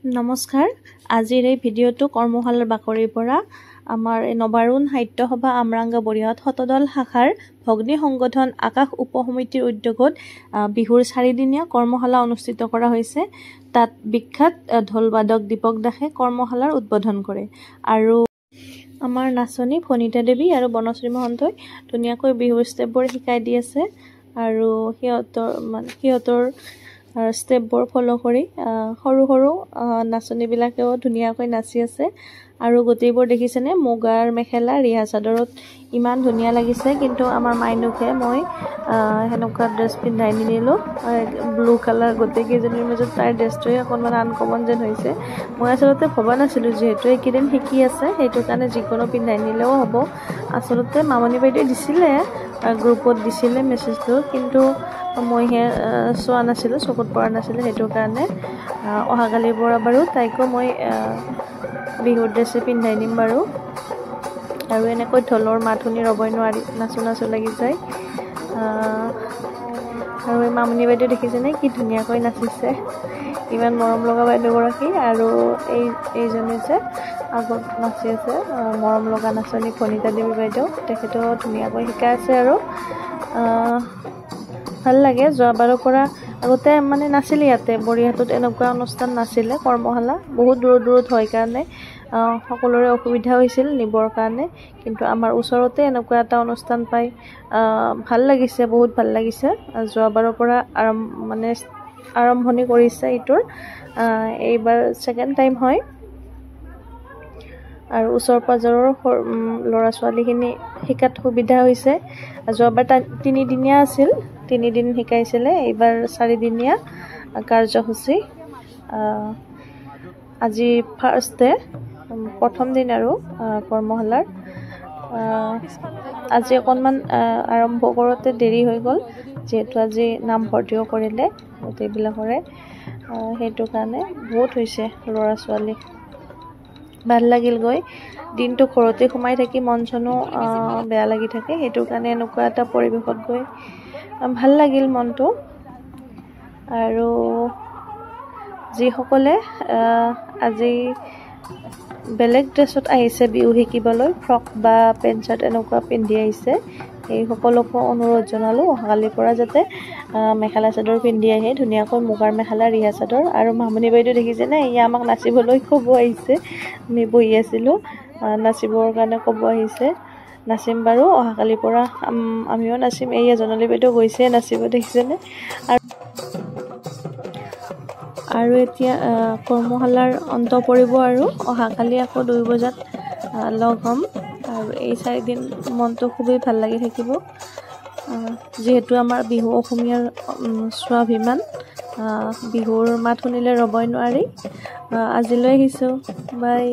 নমস্কাৰ আজিৰ এই ভিডিঅ'টো কৰ্মশালাৰ বাকৰিৰ পৰা আমাৰ নবাৰুণ সাহিত্য সভা আমৰাংগা বৰিহাট শতদল শাখাৰ ভগ্নী সংগঠন আকাশ উপসমিতিৰ উদ্যোগত বিহুৰ 4 দিনীয়া কৰ্মশালা অনুষ্ঠিত কৰা হৈছে। তাত বিখ্যাত ঢোলবাদক দীপক দাসে কৰ্মশালাৰ উদ্বোধন কৰে আৰু আমাৰ নাচনী ফণিতা দেৱী আৰু বনশ্ৰী মহন্তই ধুনীয়াকৈ বিহুৰ ষ্টেপবোৰ শিকাই দি আছে আৰু সিহঁতৰ ষ্টেপবোৰ ফলো কৰি সৰু সৰু নাচনীবিলাকেও ধুনীয়াকৈ নাচি আছে আৰু গোটেইবোৰ দেখিছেনে মুগাৰ মেখেলা ৰিহা চাদৰত ইমান ধুনীয়া লাগিছে। কিন্তু আমাৰ মাইনুকে মই হেনেকুৱা ড্ৰেছ পিন্ধাই নিনিলোঁ, ব্লু কালাৰ গোটেইকেইজনীৰ মাজত তাইৰ ড্ৰেছটোৱে অকণমান আনকমন যেন হৈছে। মই আচলতে ভবা নাছিলোঁ, যিহেতু এইকেইদিন শিকি আছে সেইটো কাৰণে যিকোনো পিন্ধাই নিলেও হ'ব। আচলতে মামনি বাইদেৱে দিছিলে, গ্ৰুপত দিছিলে মেছেজটো, কিন্তু মইহে চোৱা নাছিলোঁ, চকুত পৰা নাছিলে। সেইটো কাৰণে অহাকালিৰ পৰা বাৰু তাইকো মই বিহুৰ ড্ৰেছে পিন্ধাই নিম বাৰু। আৰু এনেকৈ ঢোলৰ মাত শুনি ৰ'বই নোৱাৰি, নাচো নাচো লাগি যায়। আৰু এই মামনি বাইদেউ দেখিছেনে কি ধুনীয়াকৈ নাচিছে, ইমান মৰম লগা বাইদেউগৰাকী। আৰু এইজনী যে আগত নাচি আছে মৰম লগা নাচনী ফণিতা দেৱী বাইদেউ, তেখেতেও ধুনীয়াকৈ শিকাই আছে আৰু ভাল লাগে। যোৱাবাৰৰ পৰা আগতে মানে নাছিলে ইয়াতে বৰিহাটত, এনেকুৱা অনুষ্ঠান নাছিলে কৰ্মশালা, বহুত দূৰত হয় কাৰণে সকলোৰে অসুবিধা হৈছিল নিবৰ কাৰণে। কিন্তু আমাৰ ওচৰতে এনেকুৱা এটা অনুষ্ঠান পাই ভাল লাগিছে, বহুত ভাল লাগিছে। যোৱাবাৰৰ পৰা আৰম্ভণি কৰিছে এইটোৰ, এইবাৰ 2nd টাইম হয়। আৰু ওচৰ পাজৰৰ ল'ৰা ছোৱালীখিনি শিকাত সুবিধা হৈছে। যোৱাবাৰ 3 দিনীয়া আছিল, 3 দিন শিকাইছিলে, এইবাৰ 4 দিনীয়া কাৰ্যসূচী। আজি প্ৰথম দিন আৰু কৰ্মশালাৰ। আজি অকণমান আৰম্ভ কৰোঁতে দেৰি হৈ গ'ল, যিহেতু আজি নামভৰ্তিও কৰিলে গোটেইবিলাকৰে, সেইটো কাৰণে বহুত হৈছে ল'ৰা ছোৱালী। ভাল লাগিল গৈ, দিনটো ঘৰতে সোমাই থাকি মন চনো বেয়া লাগি থাকে, সেইটো কাৰণে এনেকুৱা এটা পৰিৱেশত গৈ ভাল লাগিল মনটো। আৰু যিসকলে আজি বেলেগ ড্ৰেছত আহিছে বিহু শিকিবলৈ, ফ্ৰক বা পেণ্ট চাৰ্ট এনেকুৱা পিন্ধি আহিছে, সেই সকলোকো অনুৰোধ জনালোঁ অহাকালিৰ পৰা যাতে মেখেলা চাদৰ পিন্ধি আহে, ধুনীয়াকৈ মুগাৰ মেখেলা ৰিহা চাদৰ। আৰু মামনি বাইদেউ দেখিছেনে, ই আমাক নাচিবলৈ ক'ব আহিছে, আমি বহি আছিলোঁ, নাচিবৰ কাৰণে ক'ব আহিছে। নাচিম বাৰু অহাকালিৰ পৰা, আমিও নাচিম। এই জোনালী বাইদেউ গৈছে নাচিব, দেখিছেনে। আৰু এতিয়া কৰ্মশালাৰ অন্ত পৰিব আৰু অহাকালি আকৌ 2 বজাত লগ হ'ম। আৰু এই 4 দিন মনটো খুবেই ভাল লাগি থাকিব, যিহেতু আমাৰ বিহু অসমীয়াৰ স্বাভিমান। বিহুৰ মাত শুনিলে ৰ'বই নোৱাৰি। আজিলৈ আহিছোঁ, বাই।